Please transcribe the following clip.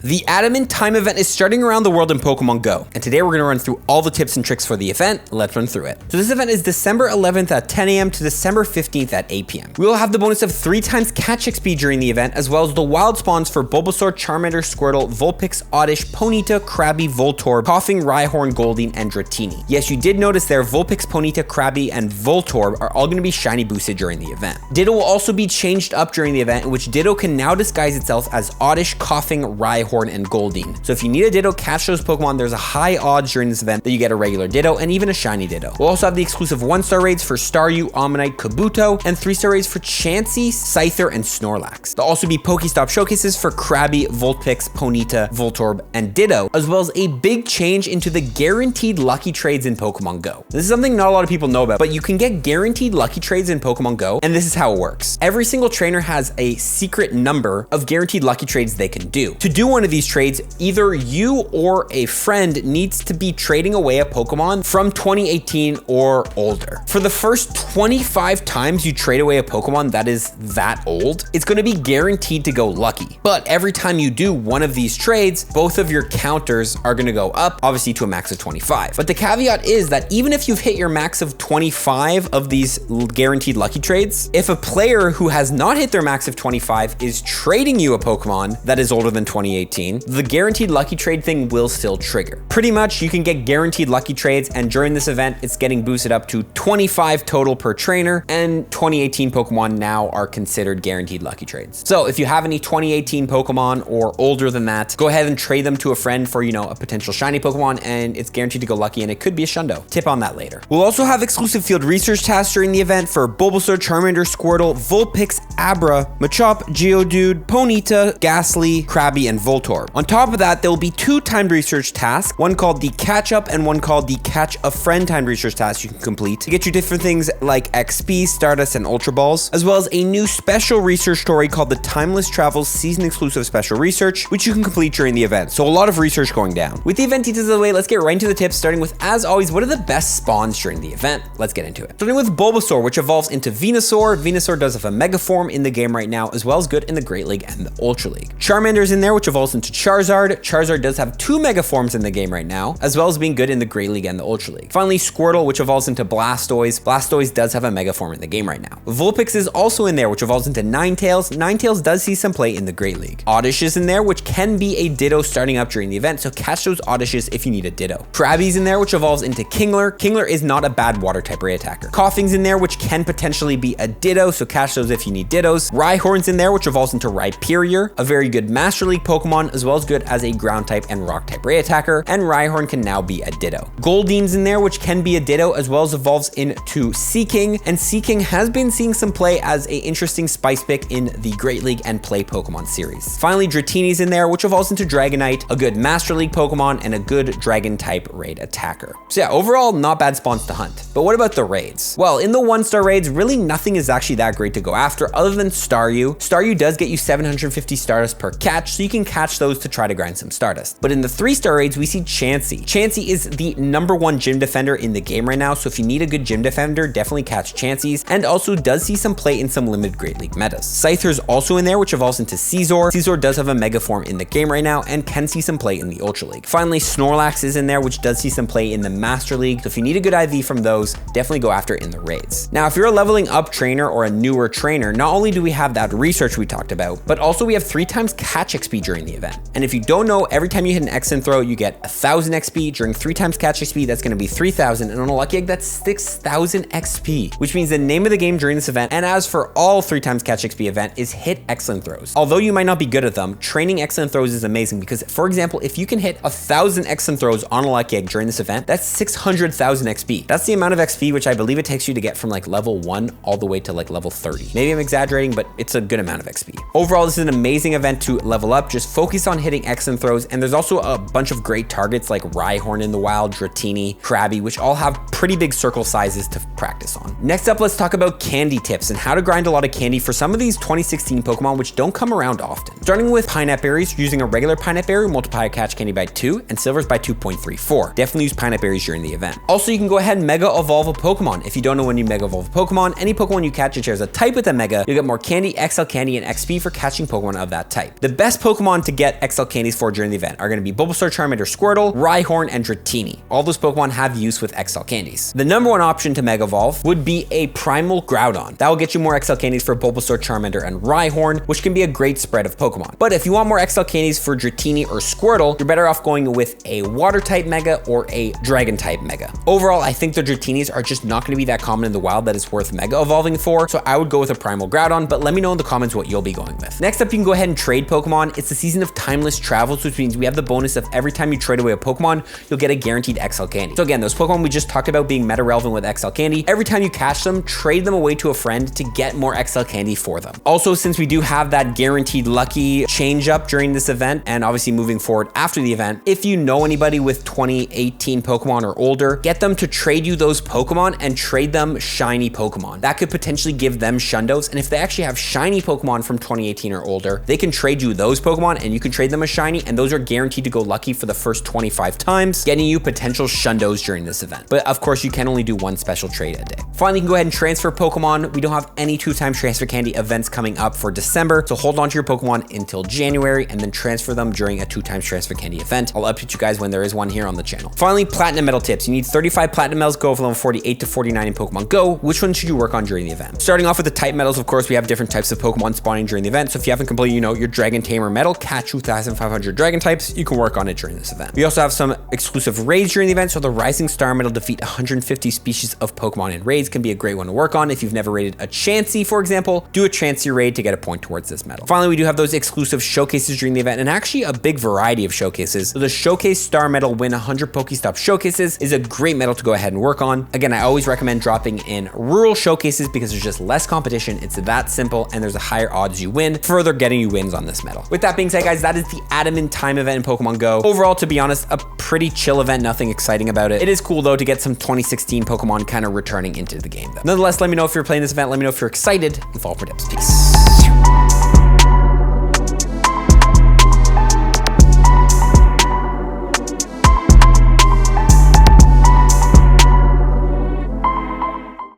The Adamant time event is starting around the world in Pokemon Go, and today we're going to run through all the tips and tricks for the event. Let's run through it. So this event is December 11th at 10 a.m. to December 15th at 8 p.m. We will have the bonus of 3 times catch XP during the event, as well as the wild spawns for Bulbasaur, Charmander, Squirtle, Vulpix, Oddish, Ponyta, Krabby, Voltorb, Koffing, Rhyhorn, Goldeen, and Dratini. Yes, you did notice there, Vulpix, Ponyta, Krabby, and Voltorb are all going to be shiny boosted during the event. Ditto will also be changed up during the event, in which Ditto can now disguise itself as Oddish, Koffing, Rhyhorn, and Goldeen. So if you need a Ditto, catch those Pokemon. There's a high odds during this event that you get a regular Ditto and even a shiny Ditto. We'll also have the exclusive 1-star raids for Staryu, Omanyte, Kabuto, and 3-star raids for Chansey, Scyther, and Snorlax. There'll also be Pokestop showcases for Krabby, Vulpix, Ponyta, Voltorb, and Ditto, as well as a big change into the guaranteed lucky trades in Pokemon Go. This is something not a lot of people know about, but you can get guaranteed lucky trades in Pokemon Go, and this is how it works. Every single trainer has a secret number of guaranteed lucky trades they can do. To do one of these trades, either you or a friend needs to be trading away a Pokemon from 2018 or older. For the first 25 times you trade away a Pokemon that is that old, it's going to be guaranteed to go lucky. But every time you do one of these trades, both of your counters are going to go up, obviously to a max of 25. But the caveat is that even if you've hit your max of 25 of these guaranteed lucky trades, if a player who has not hit their max of 25 is trading you a Pokemon that is older than 2018, the guaranteed lucky trade thing will still trigger. Pretty much you can get guaranteed lucky trades, and during this event it's getting boosted up to 25 total per trainer, and 2018 Pokemon now are considered guaranteed lucky trades. So if you have any 2018 Pokemon or older than that, go ahead and trade them to a friend for, a potential shiny Pokemon, and it's guaranteed to go lucky, and it could be a Shundo. Tip on that later. We'll also have exclusive field research tasks during the event for Bulbasaur, Charmander, Squirtle, Vulpix, Abra, Machop, Geodude, Ponyta, Ghastly, Krabby, and Voltorb. On top of that, there will be 2 timed research tasks, one called the Catch Up and one called the Catch a Friend timed research task you can complete to get you different things like XP, Stardust, and Ultra Balls, as well as a new special research story called the Timeless Travels Season Exclusive Special Research, which you can complete during the event. So a lot of research going down. With the event details out of the way, let's get right into the tips, starting with, as always, what are the best spawns during the event? Let's get into it. Starting with Bulbasaur, which evolves into Venusaur. Venusaur does have a Mega Form in the game right now, as well as good in the Great League and the Ultra League. Charmander is in there, which evolves into Charizard. Charizard does have 2 Mega Forms in the game right now, as well as being good in the Great League and the Ultra League. Finally, Squirtle, which evolves into Blastoise. Blastoise does have a Mega Form in the game right now. Vulpix is also in there, which evolves into Ninetales. Ninetales does see some play in the Great League. Oddish is in there, which can be a Ditto starting up during the event, so catch those Oddishes if you need a Ditto. Krabby's in there, which evolves into Kingler. Kingler is not a bad water type ray attacker. Koffing's in there, which can potentially be a Ditto, so catch those if you need Dittos. Rhyhorn's in there, which evolves into Rhyperior, a very good Master League Pokemon, as well as good as a ground type and rock type ray attacker, and Rhyhorn can now be a Ditto. Goldeen's in there, which can be a Ditto, as well as evolves into Seaking, and Seaking has been seeing some play as a interesting spice pick in the Great League and Play Pokemon series. Finally, Dratini's in there, which evolves into Dragonite, a good Master League Pokemon, and a good Dragon type raid attacker. So yeah, overall, not bad spawns to hunt. But what about the raids? Well, in the 1-star raids, really nothing is actually that great to go after other than Staryu. Staryu does get you 750 Stardust per catch, so you can catch those to try to grind some Stardust. But in the 3-star raids, we see Chansey. Chansey is the #1 gym defender in the game right now, so if you need a good gym defender, definitely catch Chansey's, and also does see some play in some limited Great League metas. Scyther's also in there, which evolves into Scizor. Scizor does have a Mega Form in the game right now and can see some play in the Ultra League. Finally, Snorlax is in there, which does see some play in the Master League, so if you need a good IV from those, definitely go after it in the raids. Now, if you're a leveling up trainer or a newer trainer, not only do we have that research we talked about, but also we have 3 times catch XP during the event. And if you don't know, every time you hit an Excellent Throw, you get 1,000 XP. During 3 times catch XP, that's going to be 3,000, and on a lucky egg, that's 6,000 XP, which means the name of the game during this event, and as for all 3 times catch XP event, is hit Excellent Throws. Although you might not be good at them, training Excellent Throws is amazing because, for example, if you can hit 1,000 Excellent Throws on a lucky egg during this event, that's 600,000 XP. That's the amount of XP which I believe it takes you to get from like level 1 all the way to like level 30. Maybe I'm exaggerating, but it's a good amount of XP. Overall, this is an amazing event to level up. Just focus on hitting Excellent Throws, and there's also a bunch of great targets like Rhyhorn in the wild, Dratini, Krabby, which all have pretty big circle sizes to practice on. Next up, let's talk about candy tips and how to grind a lot of candy for some of these 2016 Pokemon which don't come around often. Starting with Pineapple Berries, using a regular Pineapple Berry, multiply your catch candy by 2 and Silvers by 2.34. Definitely use Pineapple Berries during the event. Also, you can go ahead and Mega Evolve a Pokemon. If you don't know when you Mega Evolve a Pokemon, any Pokemon you catch that shares a type with a Mega, you'll get more candy, XL candy, and XP for catching Pokemon of that type. The best Pokemon to get XL candies for during the event are going to be Bulbasaur, Charmander, Squirtle, Rhyhorn, and Dratini. All those Pokemon have use with XL candies. The number one option to Mega Evolve would be a Primal Groudon. That will get you more XL candies for Bulbasaur, Charmander, and Rhyhorn, which can be a great spread of Pokemon. But if you want more XL candies for Dratini or Squirtle, you're better off going with a Water type Mega or a Dragon type Mega. Overall, I think the Dratinis are just not going to be that common in the wild that it's worth Mega Evolving for, so I would go with a Primal Groudon, but let me know in the comments what you'll be going with. Next up, you can go ahead and trade Pokemon. It's the season of timeless travels, which means we have the bonus of every time you trade away a Pokemon, you'll get a guaranteed XL candy. So again, those Pokemon we just talked about being meta relevant with XL candy, every time you catch them, trade them away to a friend to get more XL candy for them. Also, since we do have that guaranteed lucky change up during this event, and obviously moving forward after the event, if you know anybody with 2018 Pokemon or older, get them to trade you those Pokemon and trade them shiny Pokemon. That could potentially give them Shundos, and if they actually have shiny Pokemon from 2018 or older, they can trade you those Pokemon and you can trade them a shiny, and those are guaranteed to go lucky for the first 25 times, getting you potential Shundos during this event. But of course, you can only do one special trade a day. Finally, you can go ahead and transfer Pokemon. We don't have any 2-time transfer candy events coming up for December, so hold on to your Pokemon until January and then transfer them during a 2-time transfer candy event. I'll update you guys when there is one here on the channel. Finally, Platinum Medal tips. You need 35 Platinum Medals, go from level 48 to 49 in Pokemon Go. Which one should you work on during the event? Starting off with the type medals, of course, we have different types of Pokemon spawning during the event, so if you haven't completed, your Dragon Tamer medal, catch 2,500 Dragon types, you can work on it during this event. We also have some exclusive raids during the event, so the Rising Star medal, defeat 150 species of Pokemon in raids, can be a great one to work on. If you've never raided a Chansey, for example, do a Chansey raid to get a point towards this medal. Finally, we do have those exclusive showcases during the event, and actually a big variety of showcases. So the Showcase Star medal, win 100 Pokestop showcases, is a great medal to go ahead and work on. Again, I always recommend dropping in rural showcases because there's just less competition. It's that simple, and there's a higher odds you win, further getting you wins on this medal. With that being said, guys, that is the Adamant time event in Pokemon Go. Overall, to be honest, a pretty chill event, nothing exciting about it. It is cool though to get some 2016 Pokemon kind of returning into the game though. Nonetheless, let me know if you're playing this event, let me know if you're excited, and follow for tips. Peace.